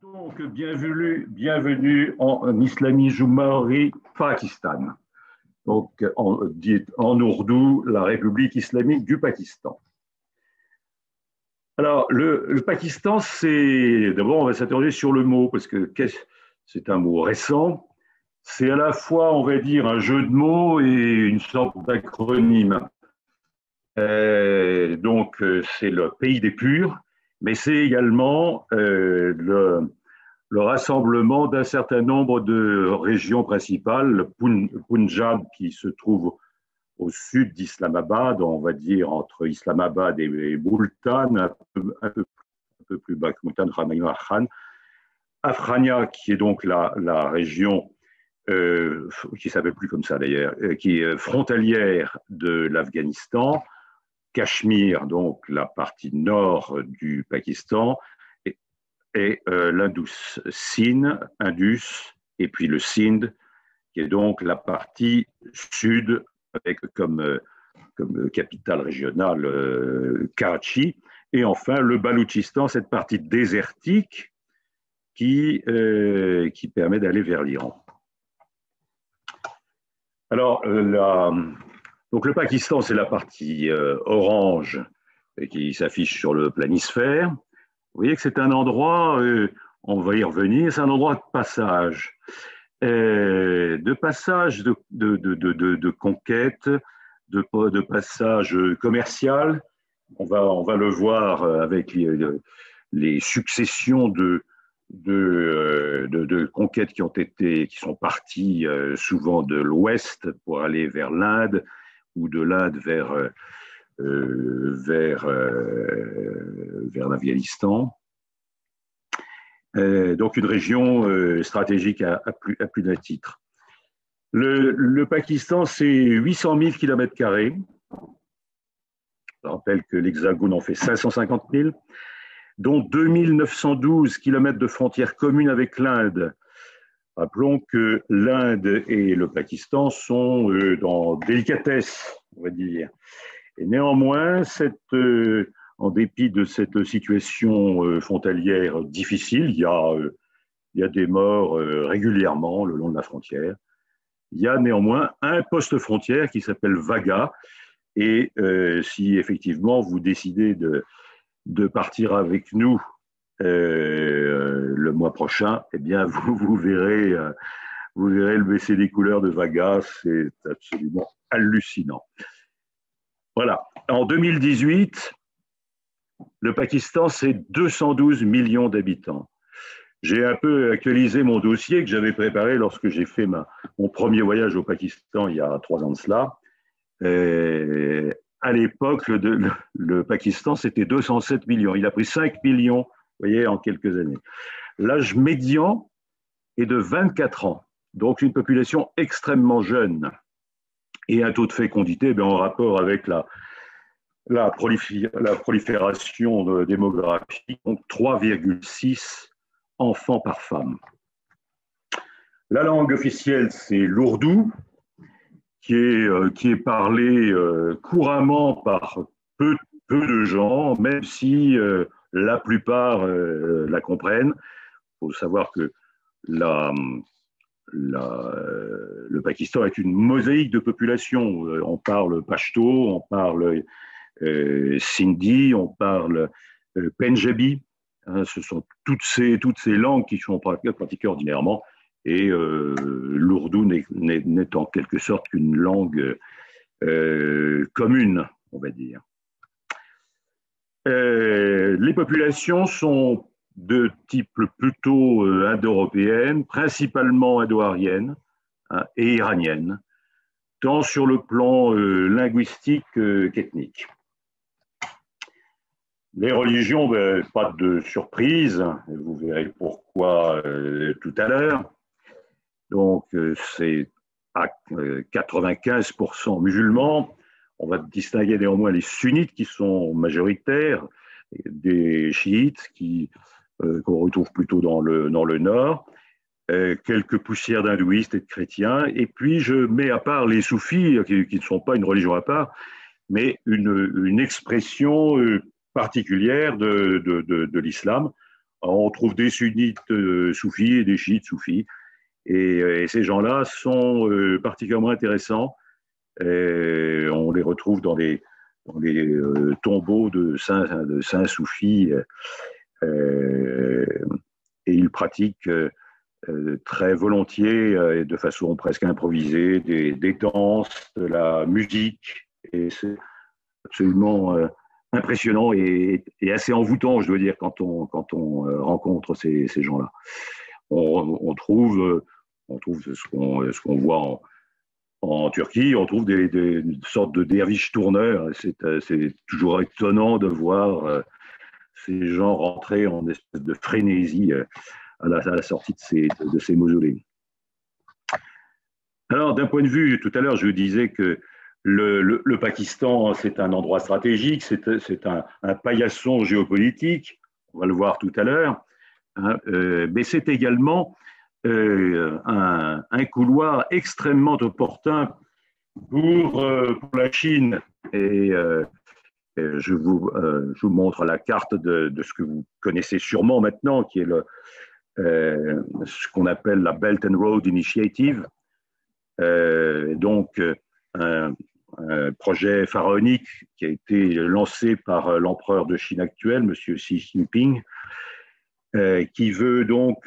Donc, bienvenue en Islami Jumhuri, Pakistan. Donc, dit en ourdou, la République islamique du Pakistan. Alors, le Pakistan, c'est. D'abord, on va s'interroger sur le mot, parce que c'est un mot récent. C'est à la fois, on va dire, un jeu de mots et une sorte d'acronyme. Donc, c'est le pays des purs, mais c'est également le rassemblement d'un certain nombre de régions principales, le Punjab qui se trouve au sud d'Islamabad, on va dire entre Islamabad et Multan, un peu plus bas que Multan, Khan, Afrania qui est donc la région qui ne s'appelle plus comme ça d'ailleurs, qui est frontalière de l'Afghanistan, Cachemire, donc la partie nord du Pakistan, et l'Indus, Indus, et puis le Sindh, qui est donc la partie sud, avec comme capitale régionale Karachi, et enfin le Baloutchistan, cette partie désertique qui permet d'aller vers l'Iran. Alors, donc le Pakistan, c'est la partie orange qui s'affiche sur le planisphère. Vous voyez que c'est un endroit, on va y revenir, c'est un endroit de passage, de conquête, de passage commercial. On va le voir avec les successions de conquêtes qui sont parties souvent de l'ouest pour aller vers l'Inde ou de l'Inde vers l'Afghanistan. Donc une région stratégique à plus d'un titre. Le Pakistan, c'est 800 000 km². Je rappelle que l'Hexagone en fait 550 000, dont 2912 km de frontières communes avec l'Inde. Rappelons que l'Inde et le Pakistan sont dans délicatesse, on va dire. Et néanmoins, en dépit de cette situation frontalière difficile, il y a des morts régulièrement le long de la frontière. Il y a néanmoins un poste frontière qui s'appelle Vaga. Et si effectivement vous décidez de partir avec nous le mois prochain, eh bien vous verrez le baisser des couleurs de Vaga. C'est absolument hallucinant. Voilà. En 2018, le Pakistan, c'est 212 millions d'habitants. J'ai un peu actualisé mon dossier que j'avais préparé lorsque j'ai fait mon premier voyage au Pakistan il y a 3 ans de cela. À l'époque, le Pakistan, c'était 207 millions. Il a pris 5 millions, vous voyez, en quelques années. L'âge médian est de 24 ans, donc une population extrêmement jeune et un taux de fécondité en rapport avec la prolifération démographique, donc 3,6 enfants par femme. La langue officielle, c'est l'ourdou, qui est parlé couramment par peu de gens, même si la plupart la comprennent. Il faut savoir que le Pakistan est une mosaïque de population. On parle pashto, on parle sindhi, on parle punjabi. Hein, ce sont toutes ces langues qui sont pratiquées ordinairement. Et l'ourdou n'est en quelque sorte qu'une langue commune, on va dire. Les populations sont de type plutôt indo-européenne, principalement indo-arienne et iranienne, tant sur le plan linguistique qu'ethnique. Les religions, pas de surprise, vous verrez pourquoi tout à l'heure. Donc, c'est à 95% musulmans. On va distinguer néanmoins les sunnites qui sont majoritaires, des chiites qu'on retrouve plutôt dans le nord, quelques poussières d'hindouistes et de chrétiens. Et puis, je mets à part les soufis, qui ne sont pas une religion à part, mais une expression particulière de l'islam. On trouve des sunnites soufis et des chiites soufis. Et ces gens-là sont particulièrement intéressants. On les retrouve dans les tombeaux de saints soufis. Euh, et ils pratiquent très volontiers et de façon presque improvisée des danses, de la musique. Et c'est absolument impressionnant et assez envoûtant, je dois dire, quand on rencontre ces gens-là. On trouve ce qu'on voit en Turquie, on trouve des sortes de derviches tourneurs. C'est toujours étonnant de voir ces gens rentrer en espèce de frénésie à la sortie de ces mausolées. Alors, d'un point de vue, tout à l'heure, je disais que le Pakistan, c'est un endroit stratégique, c'est un paillasson géopolitique, on va le voir tout à l'heure, hein, mais c'est également un couloir extrêmement opportun pour la Chine. Et je vous montre la carte de ce que vous connaissez sûrement maintenant, qui est ce qu'on appelle la Belt and Road Initiative. Donc, un projet pharaonique qui a été lancé par l'empereur de Chine actuel, M. Xi Jinping, qui veut donc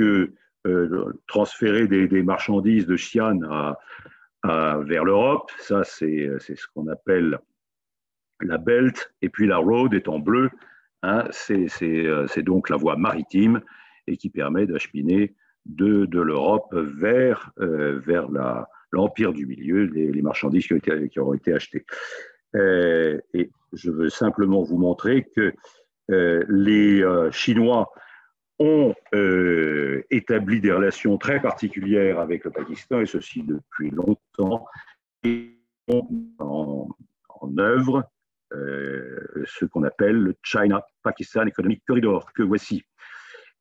transférer des marchandises de Xi'an vers l'Europe. Ça, c'est ce qu'on appelle la Belt. Et puis la Road est en bleu. Hein, c'est donc la voie maritime et qui permet d'acheminer de l'Europe vers l'Empire du Milieu, les marchandises qui auront été achetées. Et je veux simplement vous montrer que les Chinois ont établi des relations très particulières avec le Pakistan, et ceci depuis longtemps, et ont en œuvre ce qu'on appelle le China-Pakistan Economic Corridor, que voici.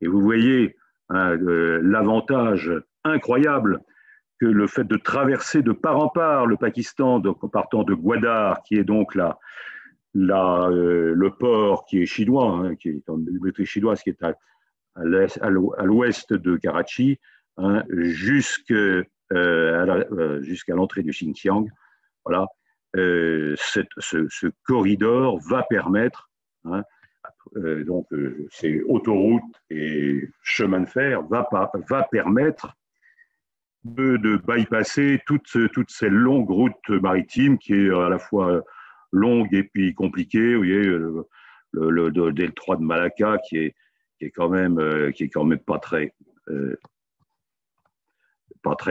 Et vous voyez l'avantage incroyable que le fait de traverser de part en part le Pakistan, donc en partant de Gwadar, qui est donc le port qui est chinois, hein, qui est en bibliothèque chinoise, qui est à l'ouest de Karachi, hein, jusqu'à l'entrée du Xinjiang. Voilà. Ce corridor va permettre, hein, donc c'est autoroute et chemin de fer, va permettre de bypasser toutes ces longues routes maritimes qui est à la fois longue et puis compliquée. Vous voyez, le détroit de Malacca qui est quand même pas très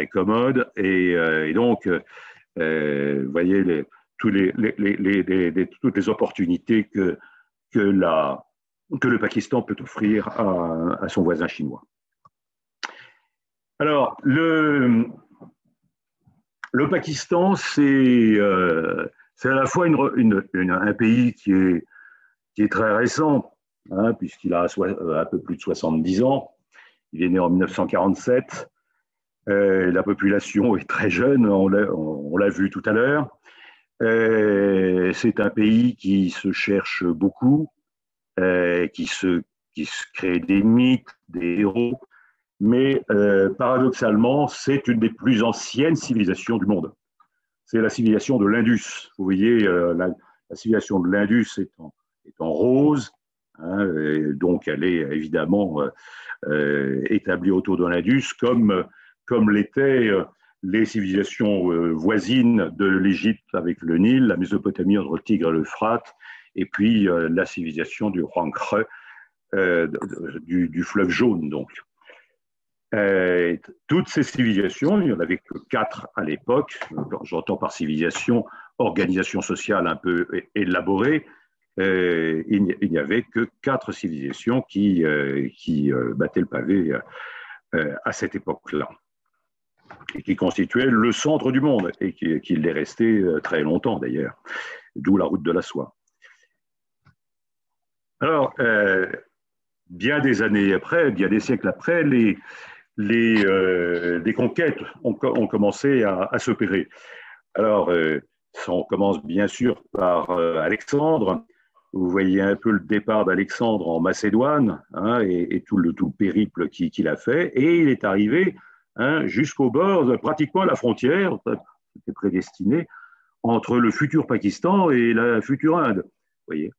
commode. Et donc, vous voyez toutes les opportunités que le Pakistan peut offrir à son voisin chinois. Alors, le Pakistan, c'est à la fois un pays qui est très récent, hein, puisqu'il a un peu plus de 70 ans. Il est né en 1947. La population est très jeune, on l'a vu tout à l'heure. C'est un pays qui se cherche beaucoup, qui se crée des mythes, des héros, mais paradoxalement, c'est une des plus anciennes civilisations du monde. C'est la civilisation de l'Indus. Vous voyez, la civilisation de l'Indus est en rose, hein, donc elle est évidemment établie autour de l'Indus, comme l'étaient les civilisations voisines de l'Égypte avec le Nil, la Mésopotamie entre le Tigre et l'Euphrate, et puis la civilisation du Huanghe, du fleuve Jaune, donc. Toutes ces civilisations, il n'y en avait que 4 à l'époque, j'entends par civilisation, organisation sociale un peu élaborée, il n'y avait que 4 civilisations qui battaient le pavé à cette époque-là, et qui constituaient le centre du monde, et qui l'est resté très longtemps d'ailleurs, d'où la route de la soie. Alors, bien des années après, bien des siècles après, les conquêtes ont commencé à s'opérer. Alors, on commence bien sûr par Alexandre, vous voyez un peu le départ d'Alexandre en Macédoine, hein, et tout le périple qu'il a fait. Et il est arrivé, hein, jusqu'au bord, pratiquement à la frontière, c'était prédestiné, entre le futur Pakistan et la future Inde. Vous voyez.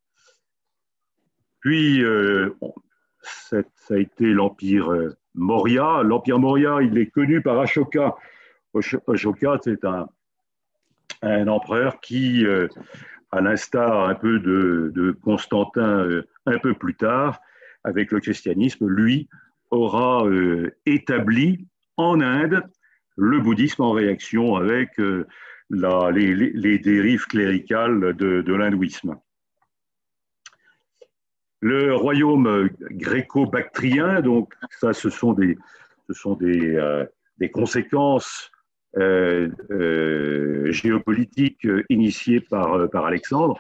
Puis, ça a été l'Empire Maurya. L'Empire Maurya, il est connu par Ashoka. Ashoka, c'est un empereur qui, à l'instar un peu de Constantin un peu plus tard, avec le christianisme, lui, aura établi en Inde le bouddhisme en réaction avec les dérives cléricales de l'hindouisme. Le royaume gréco-bactrien, donc ça, ce sont des conséquences géopolitiques initiées par Alexandre.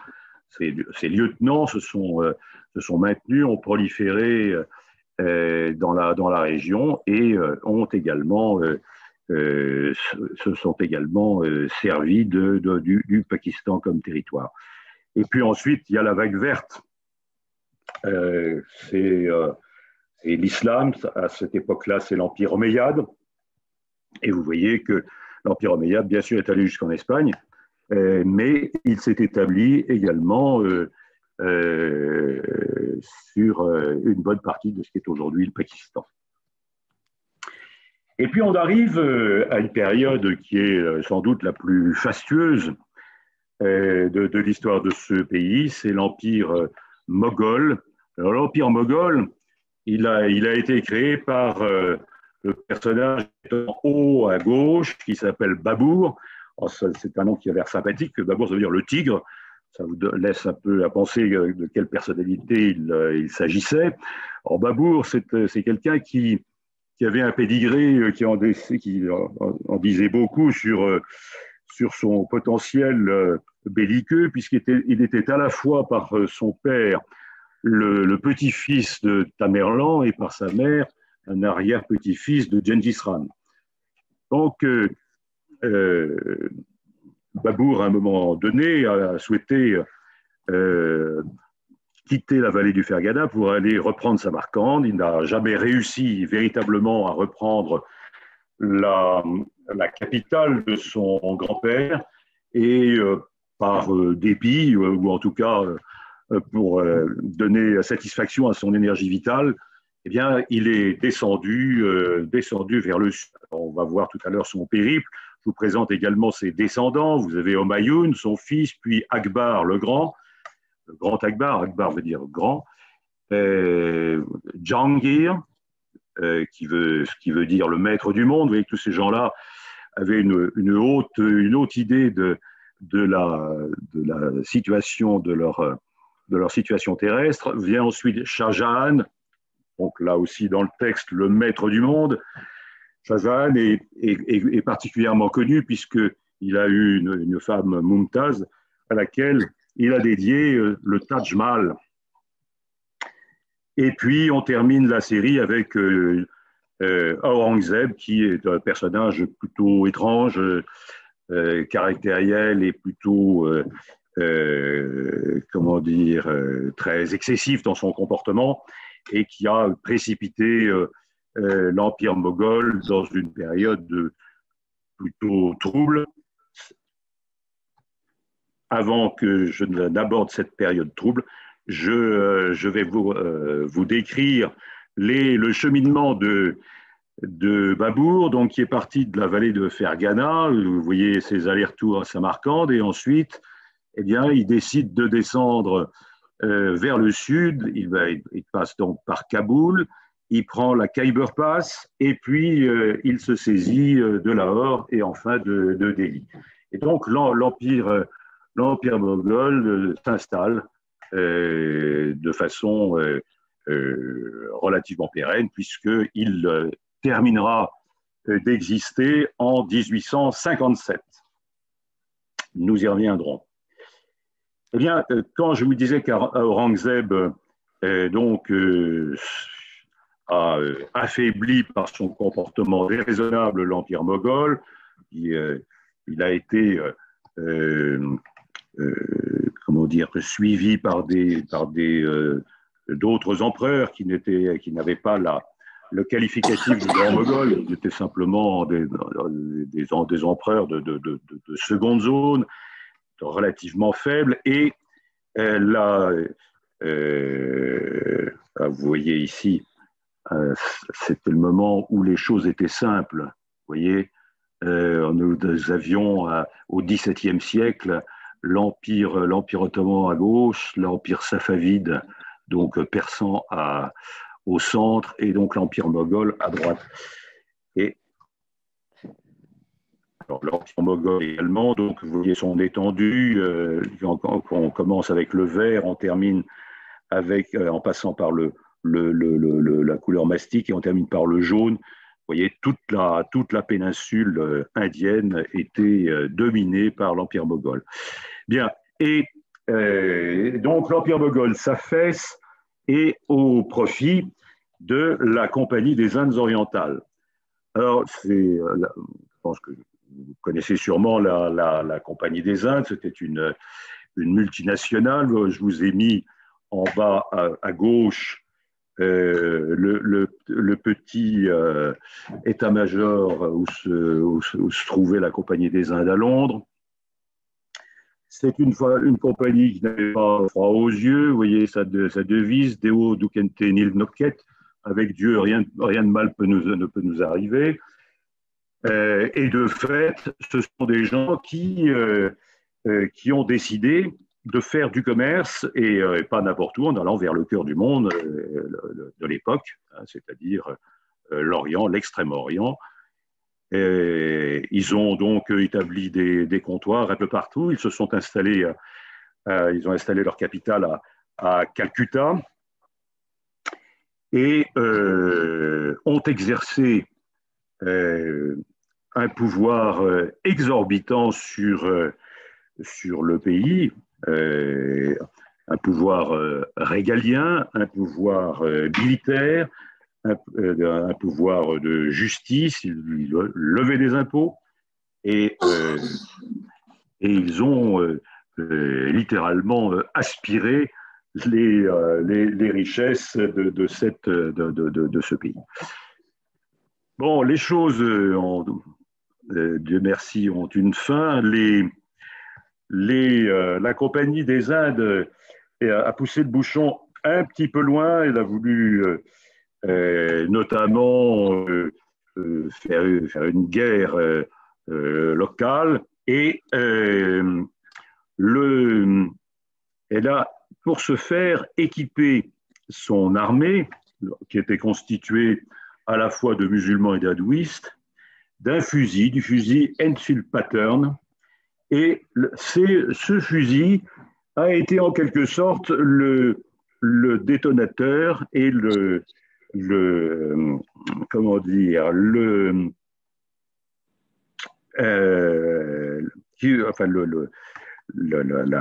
Ces lieutenants se sont maintenus, ont proliféré dans la région et se sont également servis du Pakistan comme territoire. Et puis ensuite, il y a la vague verte. C'est l'islam. À cette époque-là, c'est l'Empire omeyyade. Et vous voyez que l'Empire omeyyade, bien sûr, est allé jusqu'en Espagne, mais il s'est établi également sur une bonne partie de ce qui est aujourd'hui le Pakistan. Et puis on arrive à une période qui est sans doute la plus fastueuse de l'histoire de ce pays, c'est l'Empire moghol. Alors, l'Empire moghol, il a été créé par le personnage en haut à gauche qui s'appelle Babour. C'est un nom qui a l'air sympathique. Babour, ça veut dire le tigre. Ça vous laisse un peu à penser de quelle personnalité il s'agissait. Alors, Babour, c'est quelqu'un qui avait un pédigré qui en disait beaucoup sur son potentiel belliqueux, puisqu'il était à la fois par son père le petit-fils de Tamerlan et par sa mère un arrière-petit-fils de Gengis Khan. Donc, Babour, à un moment donné, a souhaité quitter la vallée du Fergana pour aller reprendre Samarcande. Il n'a jamais réussi véritablement à reprendre la capitale de son grand-père et par dépit, ou en tout cas pour donner satisfaction à son énergie vitale, eh bien, il est descendu vers le sud. On va voir tout à l'heure son périple. Je vous présente également ses descendants. Vous avez Humayun, son fils, puis Akbar le Grand Akbar veut dire grand, Jahangir, qui veut dire le maître du monde. Vous voyez que tous ces gens-là avaient une haute idée de la situation de leur situation terrestre. Vient ensuite Shah Jahan, donc là aussi dans le texte, le maître du monde. Shah Jahan est particulièrement connu puisqu'il a eu une femme Mumtaz à laquelle il a dédié le Taj Mahal. Et puis on termine la série avec Aurangzeb, qui est un personnage plutôt étrange, caractériel et plutôt très excessif dans son comportement, et qui a précipité l'Empire moghol dans une période plutôt trouble. Avant que je n'aborde cette période trouble, je vais vous décrire le cheminement de Babour, donc, qui est parti de la vallée de Fergana. Vous voyez ses allers-retours à Samarcande, et ensuite, eh bien, il décide de descendre vers le sud. Il passe donc par Kaboul, il prend la Khyber Pass, et puis il se saisit de Lahore et enfin de Delhi. Et donc l'Empire moghol s'installe de façon relativement pérenne, puisqu'il terminera d'exister en 1857. Nous y reviendrons. Eh bien, quand je vous disais qu'Aurangzeb a affaibli par son comportement déraisonnable l'Empire moghol, il a été comment dire, suivi par d'autres empereurs qui n'avaient pas le qualificatif de grand mogol. Ils étaient simplement des empereurs de seconde zone, relativement faibles. Et là, vous voyez ici, c'était le moment où les choses étaient simples. Vous voyez, nous avions au XVIIe siècle l'Empire ottoman à gauche, l'Empire safavide, donc persan au centre, et donc l'Empire moghol à droite. Et l'Empire moghol également, donc vous voyez son étendue, on commence avec le vert, on termine en passant par la couleur mastic et on termine par le jaune. Vous voyez, toute la péninsule indienne était dominée par l'Empire moghol. Bien, et donc l'Empire moghol s'affaisse et au profit de la Compagnie des Indes orientales. Alors, je pense que vous connaissez sûrement la Compagnie des Indes, c'était une multinationale. Je vous ai mis en bas à gauche le petit état-major où se trouvait la Compagnie des Indes à Londres. C'est une compagnie qui n'avait pas froid aux yeux. Vous voyez sa devise, Deo Ducente Nil Nocet, avec Dieu, rien de mal ne peut nous arriver. Et de fait, ce sont des gens qui ont décidé de faire du commerce, et pas n'importe où, en allant vers le cœur du monde de l'époque, c'est-à-dire l'Orient, l'Extrême-Orient. Ils ont donc établi des comptoirs un peu partout. Ils se sont installés, ils ont installé leur capitale à Calcutta et ont exercé un pouvoir exorbitant sur le pays, un pouvoir régalien, un pouvoir militaire, un pouvoir de justice. Ils levaient des impôts et ils ont littéralement aspiré les richesses de ce pays. Bon, les choses, Dieu merci, ont une fin. La Compagnie des Indes a poussé le bouchon un petit peu loin. Elle a voulu notamment faire une guerre locale, et elle a, pour ce faire, équipé son armée, qui était constituée à la fois de musulmans et d'hindouistes, du fusil Enfield Pattern. Et ce fusil a été en quelque sorte le détonateur et comment dire,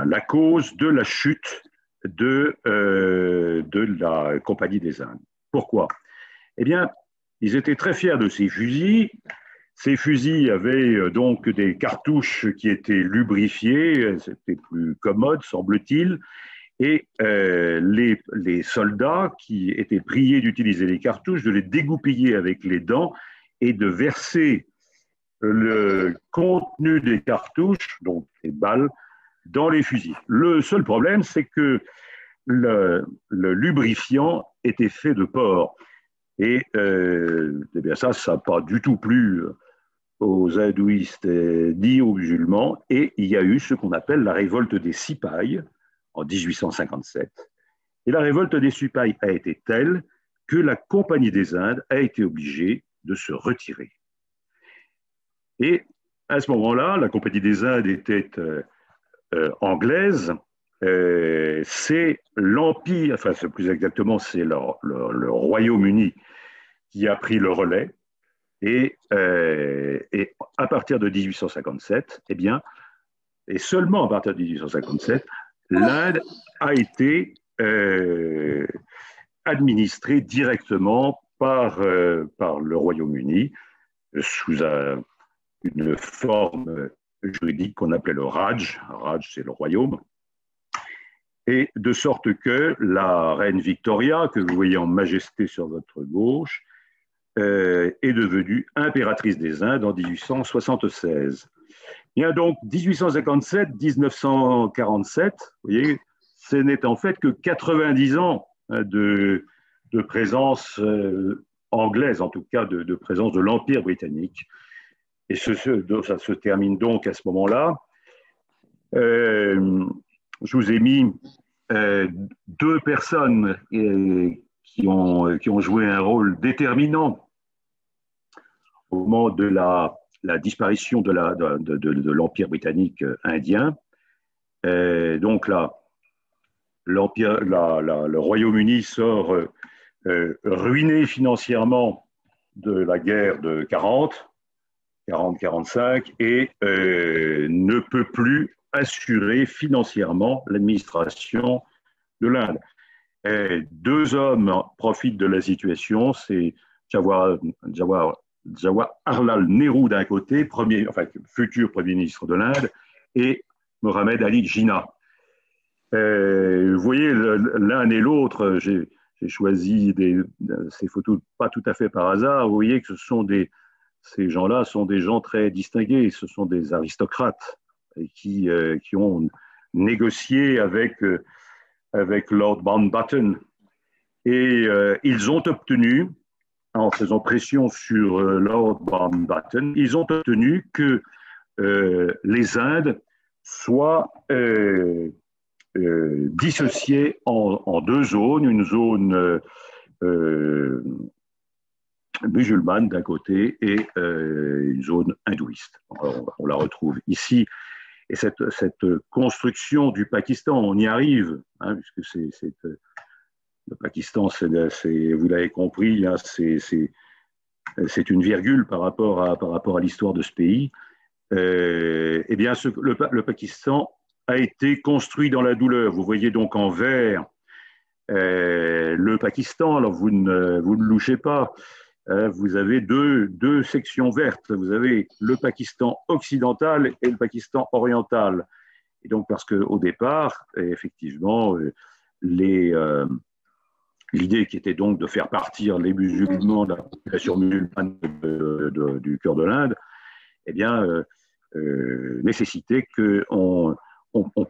la cause de la chute de la Compagnie des Indes. Pourquoi? Eh bien, ils étaient très fiers de ces fusils. Ces fusils avaient donc des cartouches qui étaient lubrifiées, c'était plus commode, semble-t-il, et les soldats qui étaient priés d'utiliser les cartouches, de les dégoupiller avec les dents et de verser le contenu des cartouches, donc les balles, dans les fusils. Le seul problème, c'est que le lubrifiant était fait de porc. Et eh bien ça n'a pas du tout plu aux hindouistes ni aux musulmans. Et il y a eu ce qu'on appelle la révolte des Sipahs en 1857. Et la révolte des Sipahs a été telle que la Compagnie des Indes a été obligée de se retirer. Et à ce moment-là, la Compagnie des Indes était anglaise. C'est l'Empire, enfin plus exactement, c'est le Royaume-Uni qui a pris le relais. Et à partir de 1857, eh bien, et seulement à partir de 1857, l'Inde a été administrée directement par le Royaume-Uni sous une forme juridique qu'on appelait le Raj. Raj, c'est le royaume. Et de sorte que la reine Victoria, que vous voyez en majesté sur votre gauche, est devenue impératrice des Indes en 1876. Il y a donc 1857-1947, vous voyez, ce n'est en fait que 90 ans de présence anglaise, en tout cas de présence de l'Empire britannique. Et ça se termine donc à ce moment-là. Je vous ai mis deux personnes qui ont joué un rôle déterminant au moment de la disparition de l'Empire britannique indien. Donc là, le Royaume-Uni sort ruiné financièrement de la guerre de 40-45 et ne peut plus assurer financièrement l'administration de l'Inde. Deux hommes profitent de la situation, c'est Jawaharlal Nehru d'un côté, futur Premier ministre de l'Inde, et Mohamed Ali Jinnah. Vous voyez, l'un et l'autre, j'ai choisi ces photos pas tout à fait par hasard. Vous voyez que ces gens-là sont des gens très distingués, ce sont des aristocrates qui ont négocié avec Lord Mountbatten. Et ils ont obtenu, en faisant pression sur Lord Mountbatten, ils ont obtenu que les Indes soient dissociées en deux zones, une zone musulmane d'un côté et une zone hindouiste. On la retrouve ici. Et cette construction du Pakistan, on y arrive, hein, puisque le Pakistan, vous l'avez compris, hein, c'est une virgule par rapport à l'histoire de ce pays. Eh bien, le Pakistan a été construit dans la douleur. Vous voyez donc en vert le Pakistan. Alors, vous ne louchez pas. Vous avez deux sections vertes. Vous avez le Pakistan occidental et le Pakistan oriental. Et donc, parce qu'au départ, effectivement, l'idée qui était donc de faire partir les musulmans de la population musulmane du cœur de l'Inde, eh bien, nécessitait qu'on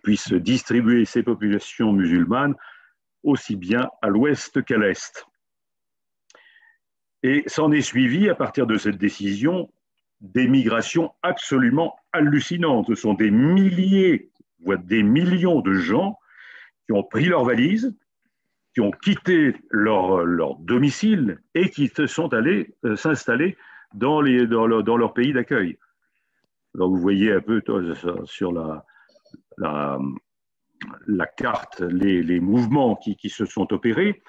puisse distribuer ces populations musulmanes aussi bien à l'ouest qu'à l'est. Et s'en est suivi, à partir de cette décision, des migrations absolument hallucinantes. Ce sont des milliers, voire des millions de gens qui ont pris leurs valises, qui ont quitté leur domicile et qui sont allés s'installer dans leur pays d'accueil. Donc vous voyez un peu sur la carte les mouvements qui se sont opérés.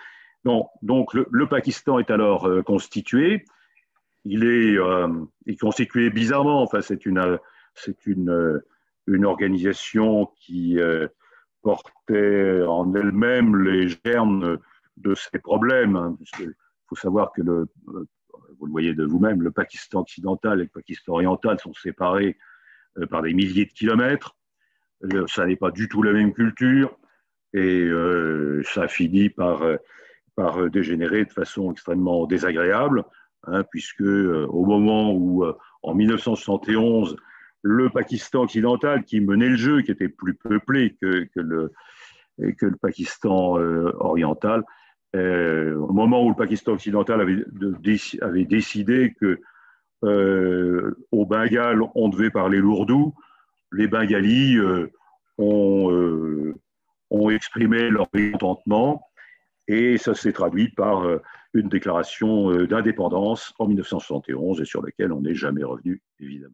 Donc le Pakistan est alors constitué. Il est constitué bizarrement. Enfin, c'est une organisation qui portait en elle-même les germes de ces problèmes. Hein, il faut savoir que vous le voyez de vous-même, le Pakistan occidental et le Pakistan oriental sont séparés par des milliers de kilomètres. Ça n'est pas du tout la même culture et ça finit par dégénérer de façon extrêmement désagréable, hein, puisque au moment où, en 1971, le Pakistan occidental, qui menait le jeu, qui était plus peuplé que le Pakistan oriental, au moment où le Pakistan occidental avait décidé que au Bengale, on devait parler l'ourdou, les Bengalis ont exprimé leur mécontentement et ça s'est traduit par une déclaration d'indépendance en 1971 et sur laquelle on n'est jamais revenu, évidemment.